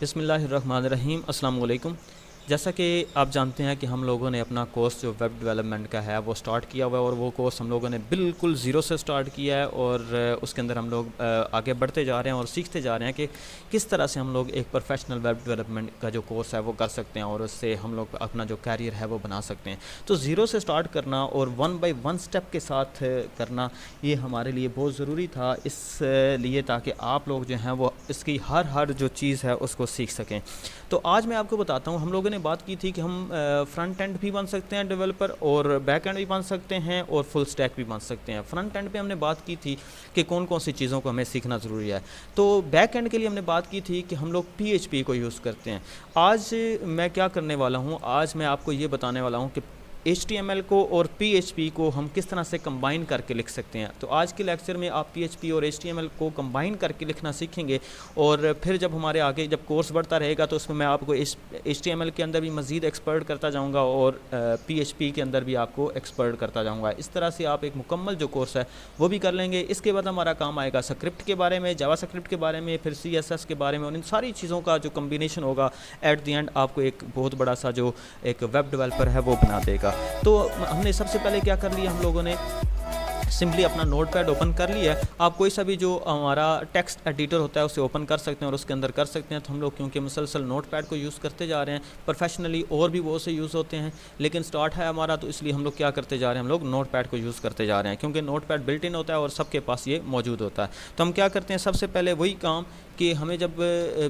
बिस्मिल्लाहिर्रहमानिर्रहीम अस्सलाम वालेकुम। जैसा कि आप जानते हैं कि हम लोगों ने अपना कोर्स जो वेब डेवलपमेंट का है वो स्टार्ट किया हुआ है और वो कोर्स हम लोगों ने बिल्कुल ज़ीरो से स्टार्ट किया है और उसके अंदर हम लोग आगे बढ़ते जा रहे हैं और सीखते जा रहे हैं कि किस तरह से हम लोग एक प्रोफेशनल वेब डेवलपमेंट का जो कोर्स है वो कर सकते हैं और उससे हम लोग अपना जो कैरियर है वो बना सकते हैं। तो ज़ीरो से स्टार्ट करना और वन बाई वन स्टेप के साथ करना ये हमारे लिए बहुत ज़रूरी था, इसलिए ताकि आप लोग जो हैं वो इसकी हर जो चीज़ है उसको सीख सकें। तो आज मैं आपको बताता हूँ, हम लोगों ने बात की थी कि हम फ्रंट एंड भी बन सकते हैं डेवलपर और बैक एंड भी बन सकते हैं और फुल स्टैक भी बन सकते हैं। फ्रंट एंड पे हमने बात की थी कि कौन कौन सी चीज़ों को हमें सीखना ज़रूरी है। तो बैक एंड के लिए हमने बात की थी कि हम लोग PHP को यूज़ करते हैं। आज मैं क्या करने वाला हूँ, आज मैं आपको ये बताने वाला हूँ कि HTML को और PHP को हम किस तरह से कंबाइन करके लिख सकते हैं। तो आज के लेक्चर में आप PHP और HTML को कंबाइन करके लिखना सीखेंगे और फिर जब हमारे आगे जब कोर्स बढ़ता रहेगा तो उसमें मैं आपको HTML के अंदर भी मज़ीद एक्सपर्ट करता जाऊंगा और PHP के अंदर भी आपको एक्सपर्ट करता जाऊंगा। इस तरह से आप एक मुकम्मल जो कोर्स है वो भी कर लेंगे। इसके बाद हमारा काम आएगा स्क्रिप्ट के बारे में, जावा स्क्रिप्ट के बारे में, फिर CSS के बारे में और इन सारी चीज़ों का जो कम्बिनेशन होगा एट द एंड आपको एक बहुत बड़ा सा जो एक वेब डेवलपर है वो बना देगा। तो हमने सबसे पहले क्या कर लिया, हम लोगों ने सिंपली अपना नोटपैड ओपन कर लिया है। आप कोई सा भी जो हमारा टेक्स्ट एडिटर होता है उसे ओपन कर सकते हैं और उसके अंदर कर सकते हैं। तो हम लोग क्योंकि मुसलसल नोटपैड को यूज़ करते जा रहे हैं, प्रोफेशनली और भी बहुत से यूज़ होते हैं लेकिन स्टार्ट है हमारा, तो इसलिए हम लोग क्या करते जा रहे हैं, हम लोग नोटपैड को यूज़ करते जा रहे हैं क्योंकि नोटपैड बिल्ट इन होता है और सबके पास ये मौजूद होता है। तो हम क्या करते हैं, सबसे पहले वही काम कि हमें जब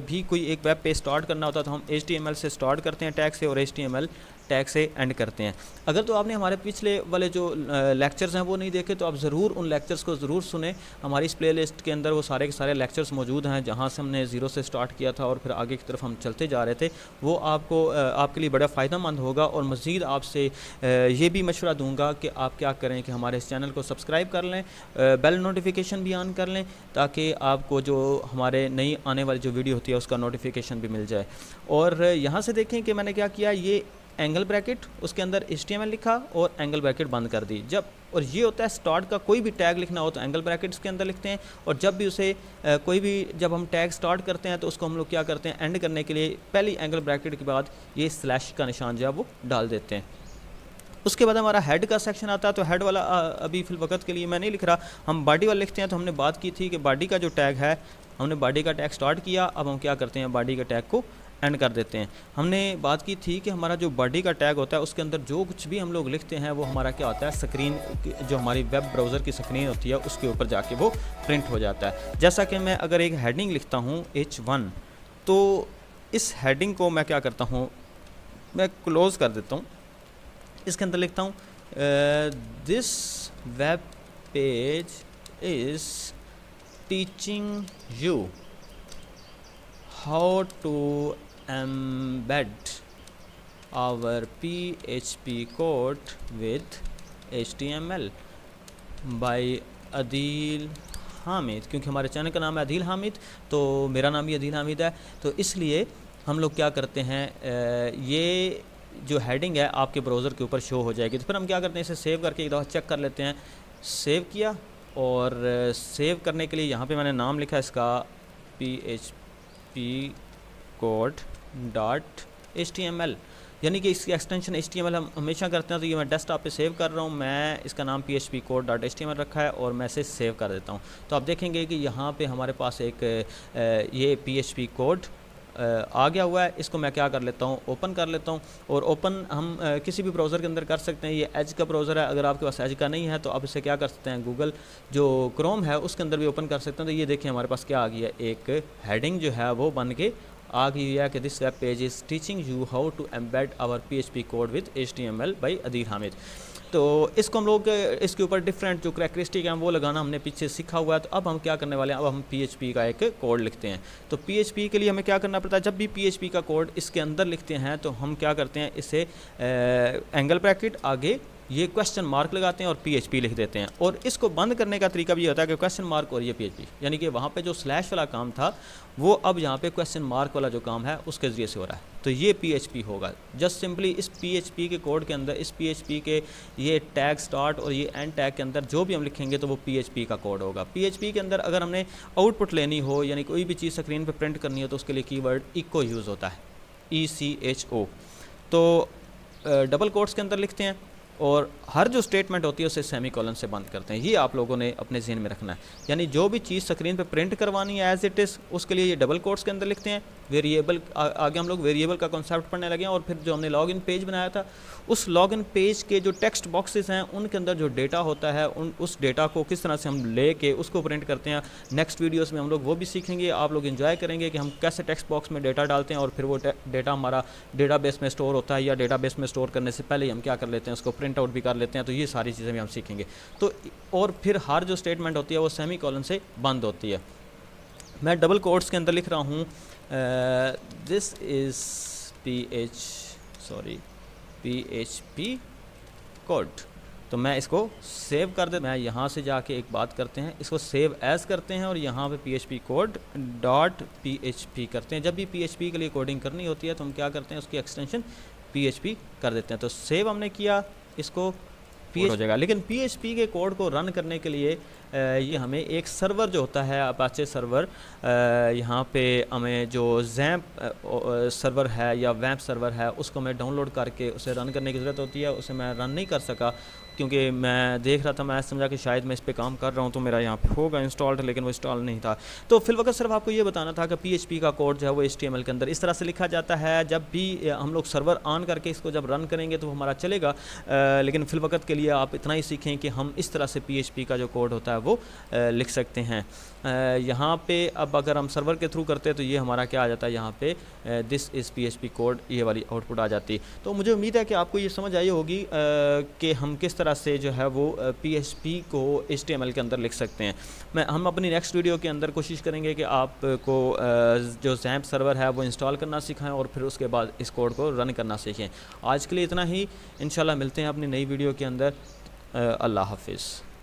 भी कोई एक वेब पेज स्टार्ट करना होता है तो हम HTML से स्टार्ट करते हैं टैग से और HTML टैग से एंड करते हैं। अगर तो आपने हमारे पिछले वाले जो लेक्चर्स हैं वो नहीं देखे तो आप ज़रूर उन लेक्चर्स को ज़रूर सुने। हमारी इस प्लेलिस्ट के अंदर वो सारे के सारे लेक्चर्स मौजूद हैं जहाँ से हमने ज़ीरो से स्टार्ट किया था और फिर आगे की तरफ हम चलते जा रहे थे। वो आपको आपके लिए बड़ा फ़ायदेमंद होगा और मज़ीद आपसे ये भी मशवरा दूँगा कि आप क्या करें कि हमारे इस चैनल को सब्सक्राइब कर लें, बेल नोटिफिकेशन भी ऑन कर लें ताकि आपको जो हमारे नई आने वाली जो वीडियो होती है उसका नोटिफिकेशन भी मिल जाए। और यहाँ से देखें कि मैंने क्या किया, ये एंगल ब्रैकेट उसके अंदर HTML लिखा और एंगल ब्रैकेट बंद कर दी। जब और ये होता है स्टार्ट का कोई भी टैग लिखना हो तो एंगल ब्रैकेट्स के अंदर लिखते हैं और जब भी उसे कोई भी जब हम टैग स्टार्ट करते हैं तो उसको हम लोग क्या करते हैं, एंड करने के लिए पहली एंगल ब्रैकेट के बाद ये स्लैश का निशान जो है वो डाल देते हैं। उसके बाद हमारा हेड का सेक्शन आता है। तो हेड वाला अभी फिल वक्त के लिए मैं नहीं लिख रहा, हम बॉडी वाला लिखते हैं। तो हमने बात की थी कि बॉडी का जो टैग है, हमने बॉडी का टैग स्टार्ट किया, अब हम क्या करते हैं, बॉडी के टैग को एंड कर देते हैं। हमने बात की थी कि हमारा जो बॉडी का टैग होता है उसके अंदर जो कुछ भी हम लोग लिखते हैं वो हमारा क्या होता है, स्क्रीन जो हमारी वेब ब्राउज़र की स्क्रीन होती है उसके ऊपर जाके वो प्रिंट हो जाता है। जैसा कि मैं अगर एक हेडिंग लिखता हूँ H1, तो इस हेडिंग को मैं क्या करता हूँ, मैं क्लोज़ कर देता हूँ। इसके अंदर लिखता हूँ this web page is teaching you how to embed our PHP code with HTML by Adeel Hamid. क्योंकि हमारे चैनल का नाम है अदील हामिद तो मेरा नाम भी अदील हामिद है, तो इसलिए हम लोग क्या करते हैं, ये जो हेडिंग है आपके ब्राउज़र के ऊपर शो हो जाएगी। तो फिर हम क्या करते हैं, इसे सेव करके एक दफ़ा चेक कर लेते हैं। सेव किया और सेव करने के लिए यहाँ पे मैंने नाम लिखा इसका PHP code.html, यानी कि इसकी एक्सटेंशन HTML हम हमेशा करते हैं। तो ये मैं डेस्कटॉप पे सेव कर रहा हूँ, मैं इसका नाम PHP code.html रखा है और मैं इसे सेव कर देता हूँ। तो आप देखेंगे कि यहाँ पे हमारे पास एक ये PHP कोड आ गया हुआ है। इसको मैं क्या कर लेता हूँ, ओपन कर लेता हूँ। और ओपन हम किसी भी ब्राउज़र के अंदर कर सकते हैं। ये एज का ब्राउज़र है, अगर आपके पास एज का नहीं है तो आप इसे क्या कर सकते हैं, गूगल जो क्रोम है उसके अंदर भी ओपन कर सकते हैं। तो ये देखिए हमारे पास क्या आ गया, एक हेडिंग जो है वो बन के आ गई है कि this web page is teaching you how to embed our PHP code with HTML by Adeel Hamid. तो इसको हम लोग इसके ऊपर डिफरेंट जो करैक्टरिस्टिक हैं वो लगाना हमने पीछे सीखा हुआ है। तो अब हम क्या करने वाले हैं, अब हम PHP का एक कोड लिखते हैं। तो PHP के लिए हमें क्या करना पड़ता है, जब भी PHP का कोड इसके अंदर लिखते हैं तो हम क्या करते हैं, इसे एंगल ब्रैकेट आगे ये क्वेश्चन मार्क लगाते हैं और PHP लिख देते हैं। और इसको बंद करने का तरीका भी ये होता है कि क्वेश्चन मार्क और ये PHP, यानी कि वहाँ पे जो स्लैश वाला काम था वो अब यहाँ पे क्वेश्चन मार्क वाला जो काम है उसके ज़रिए से हो रहा है। तो ये PHP होगा। जस्ट सिंपली इस PHP के कोड के अंदर, इस PHP के ये टैग स्टार्ट और ये एंड टैग के अंदर जो भी हम लिखेंगे तो वो PHP का कोड होगा। PHP के अंदर अगर हमने आउटपुट लेनी हो, यानी कोई भी चीज़ स्क्रीन पर प्रिंट करनी हो, तो उसके लिए कीवर्ड इको यूज़ होता है, ECHO। तो डबल कोट्स के अंदर लिखते हैं और हर जो स्टेटमेंट होती है उसे सेमीकोलन से बंद करते हैं। ये आप लोगों ने अपने ज़हन में रखना है। यानी जो भी चीज़ स्क्रीन पे प्रिंट करवानी है एज इट इज़, उसके लिए ये डबल कोट्स के अंदर लिखते हैं। वेरिएबल, आगे हम लोग वेरिएबल का कॉन्सेप्ट पढ़ने लगे हैं। और फिर जो हमने लॉगिन पेज बनाया था, उस लॉगिन पेज के जो टेक्स्ट बॉक्सेस हैं उनके अंदर जो डेटा होता है, उस डेटा को किस तरह से हम ले के उसको प्रिंट करते हैं। नेक्स्ट वीडियोस में हम लोग वो भी सीखेंगे। आप लोग एंजॉय करेंगे कि हम कैसे टेक्स्ट बॉक्स में डेटा डालते हैं और फिर वो डेटा हमारा डेटाबेस में स्टोर होता है, या डेटाबेस में स्टोर करने से पहले ही हम क्या कर लेते हैं, उसको प्रिंट आउट भी कर लेते हैं। तो ये सारी चीज़ें भी हम सीखेंगे। तो और फिर हर जो स्टेटमेंट होती है वो सेमीकोलन से बंद होती है। मैं डबल कोट्स के अंदर लिख रहा हूँ दिस इज़ PHP कोड। तो मैं इसको सेव कर दे, मैं यहाँ से जाके एक बात करते हैं, इसको सेव एज करते हैं और यहाँ पे PHP कोड .php करते हैं। जब भी PHP के लिए कोडिंग करनी होती है तो हम क्या करते हैं, उसकी एक्सटेंशन PHP कर देते हैं। तो सेव हमने किया, इसको PHP हो जाएगा। लेकिन PHP के कोड को रन करने के लिए ये हमें एक सर्वर जो होता है, अपाचे सर्वर, यहाँ पे हमें जो XAMPP सर्वर है या वैम्प सर्वर है उसको मैं डाउनलोड करके उसे रन करने की ज़रूरत होती है। उसे मैं रन नहीं कर सका क्योंकि मैं देख रहा था, मैं समझा कि शायद मैं इस पे काम कर रहा हूँ तो मेरा यहाँ पे होगा इंस्टॉल्ड, लेकिन वो इंस्टॉल नहीं था। तो फिल वक्त सिर्फ आपको ये बताना था कि PHP का कोड जो है वो HTML के अंदर इस तरह से लिखा जाता है। जब भी हम लोग सर्वर ऑन करके इसको जब रन करेंगे तो हमारा चलेगा, लेकिन फिल वक्त के लिए आप इतना ही सीखें कि हम इस तरह से PHP का जो कोड होता है वो लिख सकते हैं। यहाँ पे अब अगर हम सर्वर के थ्रू करते हैं तो ये हमारा क्या आ जाता है, यहाँ पे दिस इज़ PHP कोड, ये वाली आउटपुट आ जाती। तो मुझे उम्मीद है कि आपको ये समझ आई होगी कि हम किस तरह से जो है वो PHP को HTML के अंदर लिख सकते हैं। हम अपनी नेक्स्ट वीडियो के अंदर कोशिश करेंगे कि आपको जो XAMPP सर्वर है वो इंस्टॉल करना सिखाएं और फिर उसके बाद इस कोड को रन करना सीखें। आज के लिए इतना ही, इंशाल्लाह मिलते हैं अपनी नई वीडियो के अंदर। अल्लाह हाफिज़।